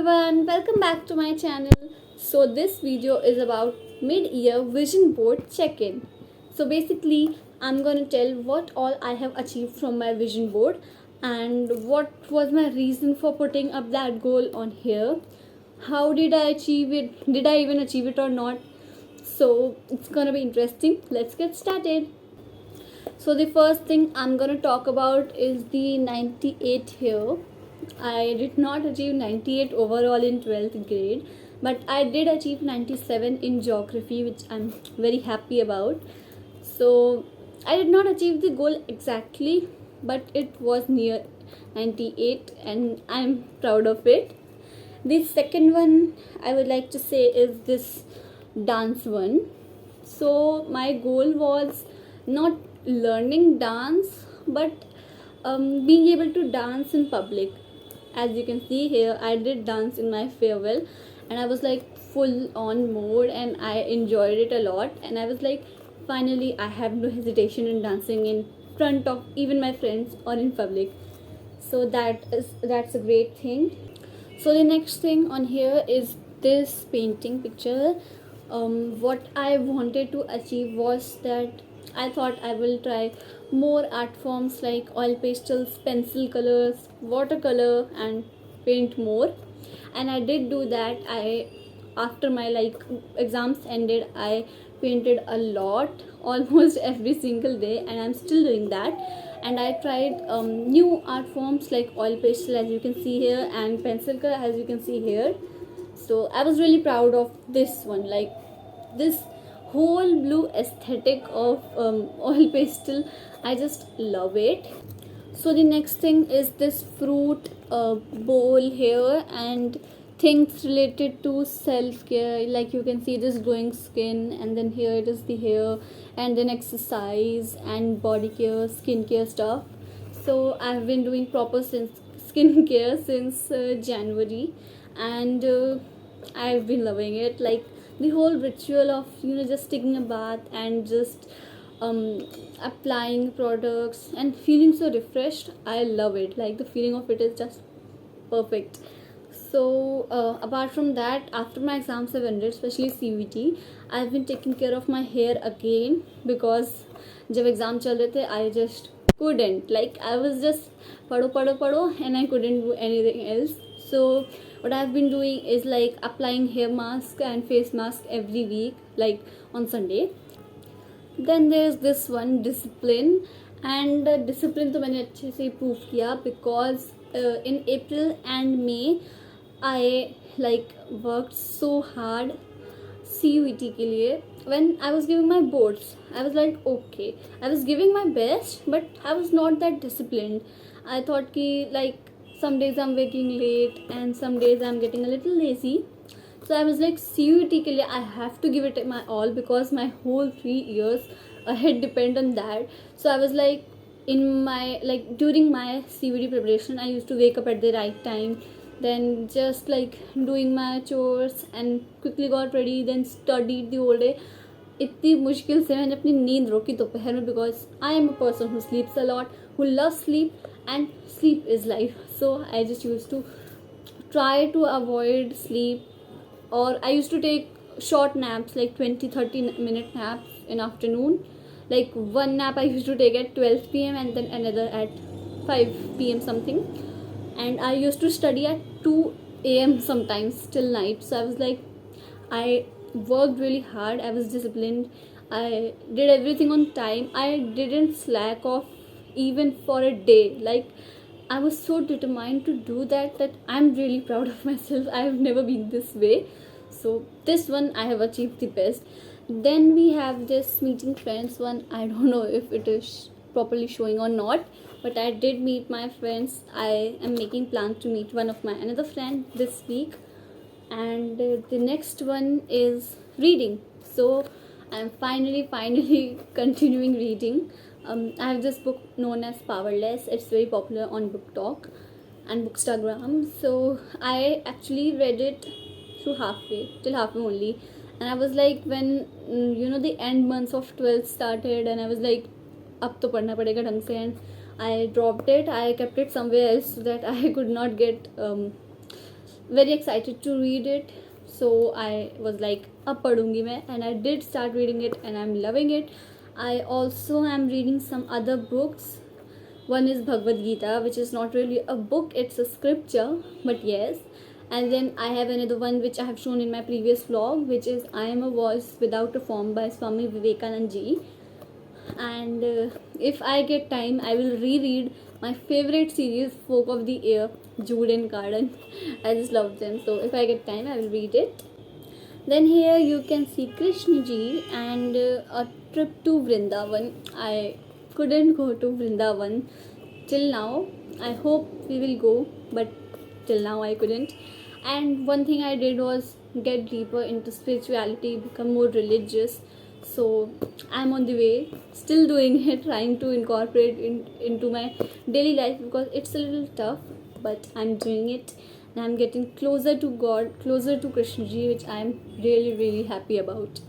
everyone, welcome back to my channel. So this video is about mid-year vision board check-in. So basically I'm going to tell what all I have achieved from my vision board and what was my reason for putting up that goal on here. How did I achieve it? Did I even achieve it or not? So it's going to be interesting. Let's get started. So the first thing I'm going to talk about is the 98 here. I did not achieve 98 overall in 12th grade, but I did achieve 97 in geography, which I'm very happy about. So I did not achieve the goal exactly, but it was near 98 and I'm proud of it. The second one I would like to say is this dance one. So my goal was not learning dance, but being able to dance in public. As you can see here, I did dance in my farewell and I was like full on mode and I enjoyed it a lot, and I was like, finally I have no hesitation in dancing in front of even my friends or in public. So that's a great thing. So the next thing on here is this painting picture. What I wanted to achieve was that I thought I will try more art forms like oil pastels, pencil colors, watercolor, and paint more. And I did do that. I After my exams ended, I painted a lot, almost every single day, and I'm still doing that. And I tried new art forms like oil pastel, as you can see here, and pencil color, as you can see here. So I was really proud of this one, like this whole blue aesthetic of oil pastel. I just love it. So the next thing is this fruit bowl here and things related to self-care, like you can see this glowing skin, and then here it is the hair, and then exercise and body care, skincare stuff. So I've been doing proper skincare since January, and I've been loving it. Like the whole ritual of just taking a bath and just applying products and feeling so refreshed, I love it. Like the feeling of it is just perfect. So apart from that, after my exams have ended, especially CVT, I've been taking care of my hair again, because जब exam चल रहे थे I just couldn't, like I was just पढ़ो and I couldn't do anything else. So what I've been doing is like applying hair mask and face mask every week, like on Sunday. Then there's this one, discipline. And discipline तो मैंने अच्छे से prove किया, because in April and May I like worked so hard CUET के लिए. When I was giving my boards, I was like, okay, I was giving my best, but I was not that disciplined. I thought कि like some days I'm waking late and some days I'm getting a little lazy. So I was like, CUET के लिए I have to give it my all, because my whole 3 years ahead depend on that. So I was like, during my CUET preparation, I used to wake up at the right time, then just like doing my chores and quickly got ready, then studied the whole day. इतनी मुश्किल से मैंने अपनी नींद रोकी दोपहर में, because I am a person who sleeps a lot, who loves sleep, and sleep is life. So I just used to try to avoid sleep, or I used to take short naps, like 20-30 minute naps in afternoon. Like one nap I used to take at 12 p.m. and then another at 5 p.m. something. And I used to study at 2 a.m. sometimes till night. So I was like, I worked really hard, I was disciplined, I did everything on time, I didn't slack off even for a day. Like I was so determined to do that I'm really proud of myself. I have never been this way. So this one I have achieved the best. Then we have this meeting friends one. I don't know if it is properly showing or not, but I did meet my friends. I am making plans to meet one of my another friend this week. And the next one is reading. So I'm finally continuing reading. I have this book known as Powerless. It's very popular on Book Talk and Bookstagram. So I actually read it till halfway only. And I was like, when the end months of 12th started, and I was like, अब तो पढ़ना पड़ेगा ढंग से, and I dropped it. I kept it somewhere else so that I could not get very excited to read it. So I was like, ab padungi main, and I did start reading it and I'm loving it. I also am reading some other books. One is Bhagavad Gita, which is not really a book, it's a scripture, but yes. And then I have another one which I have shown in my previous vlog, which is I Am a Voice Without a Form by Swami Vivekanand ji. And if I get time, I will reread my favorite series, Folk of the Air, Jude and Garden. I just love them, so if I get time, I will read it. Then here you can see Krishna ji and a trip to Vrindavan. I couldn't go to Vrindavan till now. I hope we will go, but till now I couldn't. And one thing I did was get deeper into spirituality, become more religious. So I'm on the way, still doing it, trying to incorporate into my daily life, because it's a little tough, but I'm doing it. And I'm getting closer to God, closer to Krishna ji, which I'm really happy about.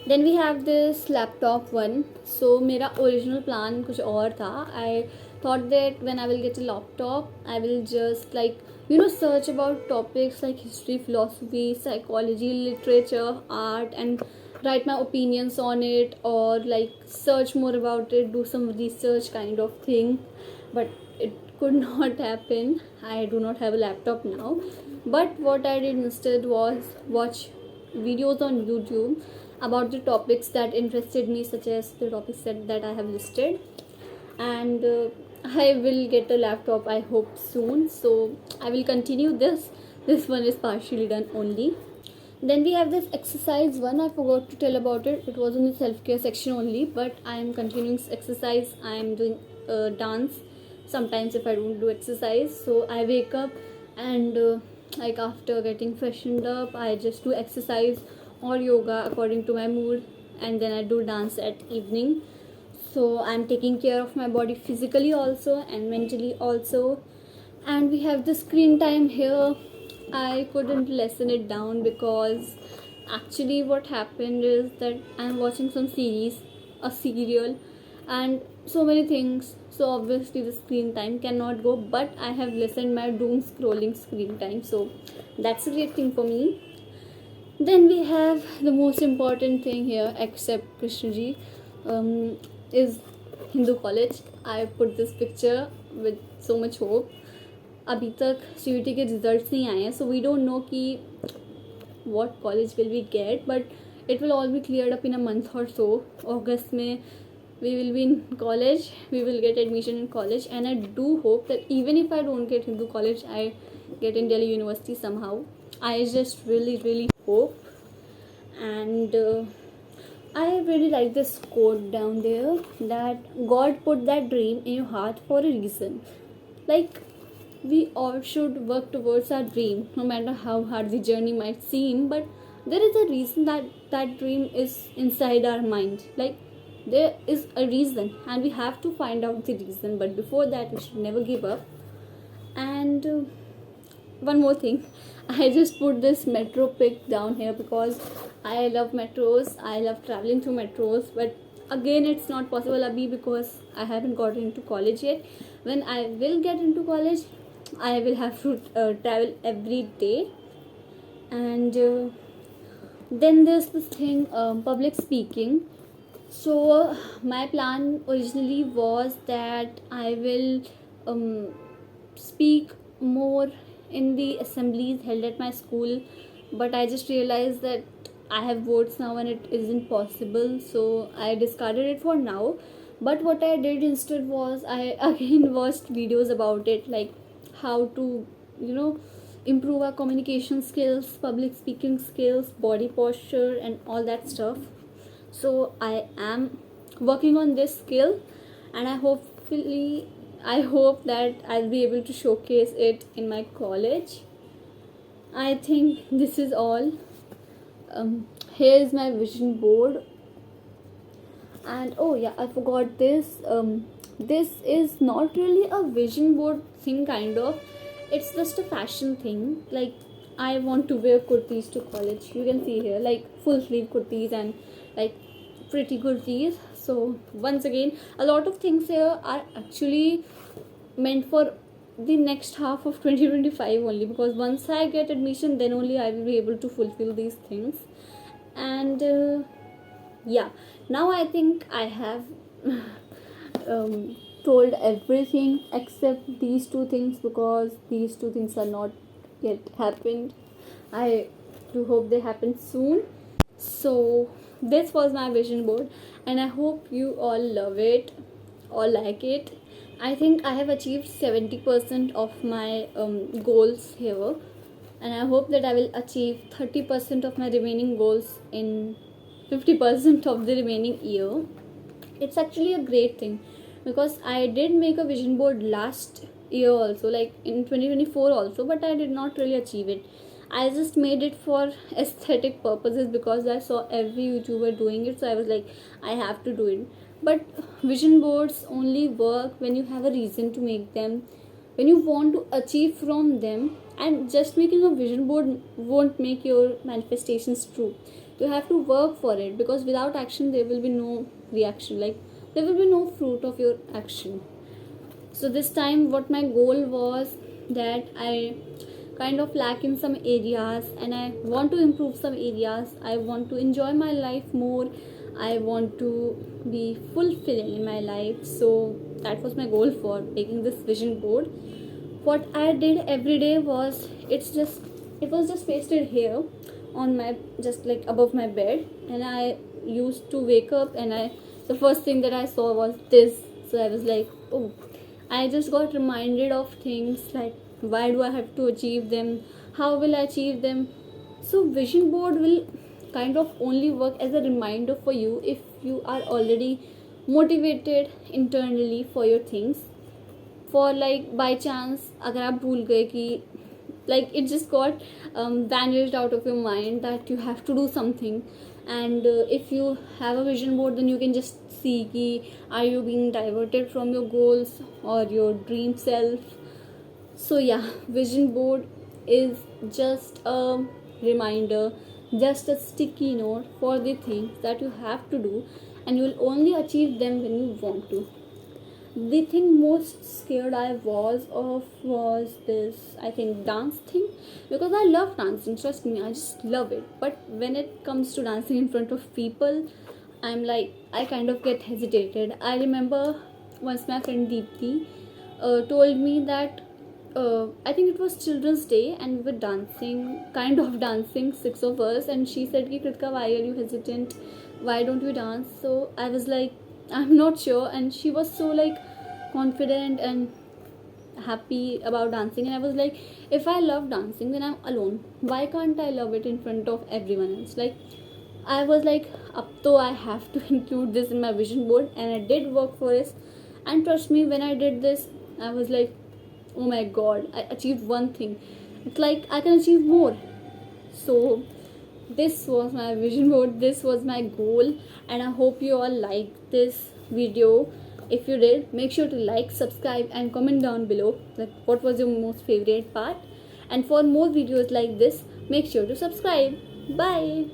Then we have this laptop one. So मेरा original plan कुछ और था. I thought that when I will get a laptop, I will just like, search about topics like history, philosophy, psychology, literature, art, and write my opinions on it, or like search more about it, do some research kind of thing. But it could not happen. I do not have a laptop now. But what I did instead was watch videos on YouTube about the topics that interested me, such as the topics that I have listed. And I will get a laptop, I hope, soon. So I will continue this. This one is partially done only. Then we have this exercise one. I forgot to tell about it. It was in the self-care section only, but I am continuing exercise. I am doing dance sometimes if I don't do exercise. So I wake up and like after getting freshened up, I just do exercise or yoga according to my mood, and then I do dance at evening. So I'm taking care of my body physically also and mentally also. And we have the screen time here. I couldn't lessen it down because actually what happened is that I'm watching some series, a serial, and so many things. So obviously the screen time cannot go, but I have lessened my doom scrolling screen time. So that's a great thing for me. Then we have the most important thing here, except Krishna ji, is Hindu college. I put this picture with so much hope. अभी तक CUET के results नहीं आए हैं, so we don't know कि what college will we get, but it will all be cleared up in a month or so. August में we will be in college, we will get admission in college, and I do hope that even if I don't get Hindu college, I get in Delhi University somehow. I just really hope. And I really like this quote down there, that God put that dream in your heart for a reason. Like, we all should work towards our dream, no matter how hard the journey might seem, but there is a reason that dream is inside our mind. Like, there is a reason, and we have to find out the reason, but before that we should never give up. And one more thing, I just put this metro pic down here because I love metros, I love traveling through metros, but again it's not possible abhi because I haven't gotten into college yet. When I will get into college, I will have to travel every day. And then there's this thing, public speaking. So my plan originally was that I will speak more in the assemblies held at my school, but I just realized that I have votes now and it isn't possible, so I discarded it for now. But what I did instead was I again watched videos about it, like how to improve our communication skills, public speaking skills, body posture, and all that stuff. So I am working on this skill, and I hope that I'll be able to showcase it in my college. I think this is all. Here is my vision board. And oh yeah, I forgot this. This is not really a vision board thing, kind of. It's just a fashion thing. Like, I want to wear kurtis to college. You can see here, like full sleeve kurtis and like pretty kurtis. So once again, a lot of things here are actually meant for the next half of 2025 only, because once I get admission, then only I will be able to fulfill these things. And yeah, now I think I have told everything except these two things, because these two things are not yet happened. I do hope they happen soon. So this was my vision board, and I hope you all love it or like it. I think I have achieved 70% of my goals here, and I hope that I will achieve 30% of my remaining goals in 50% of the remaining year. It's actually a great thing, because I did make a vision board last year also, like in 2024 also, but I did not really achieve it. I just made it for aesthetic purposes, because I saw every YouTuber doing it, so I was like, I have to do it. But vision boards only work when you have a reason to make them, when you want to achieve from them, and just making a vision board won't make your manifestations true. You have to work for it, because without action there will be no reaction, like there will be no fruit of your action. So this time what my goal was, that I kind of lack in some areas, and I want to improve some areas. I want to enjoy my life more. I want to be fulfilling in my life. So that was my goal for making this vision board. What I did every day was, it was just pasted here on my, just like above my bed, and I used to wake up, and the first thing that I saw was this. So I was like, oh, I just got reminded of things like, why do I have to achieve them, how will I achieve them. So vision board will kind of only work as a reminder for you if you are already motivated internally for your things. For like by chance अगर आप भूल गए कि like it just got vanished out of your mind that you have to do something, and if you have a vision board, then you can just see ki are you being diverted from your goals or your dream self. So yeah, vision board is just a reminder, just a sticky note for the things that you have to do, and you will only achieve them when you want to. The thing most scared I was of was this, I think, dance thing, because I love dancing, trust me, I just love it. But when it comes to dancing in front of people, I'm like, I kind of get hesitated. I remember once my friend Deepthi told me that I think it was Children's Day, and we were dancing, kind of dancing, six of us, and she said ki Kritika, why are you hesitant, why don't you dance? So I was like, I'm not sure, and she was so like confident and happy about dancing, and I was like, if I love dancing, then I'm alone, why can't I love it in front of everyone else? Like I was like, up to I have to include this in my vision board, and I did work for it. And trust me, when I did this, I was like, oh my god, I achieved one thing. It's like I can achieve more. So this was my vision board, this was my goal, and I hope you all liked this video. If you did, make sure to like, subscribe, and comment down below that what was your most favorite part. And for more videos like this, make sure to subscribe. Bye.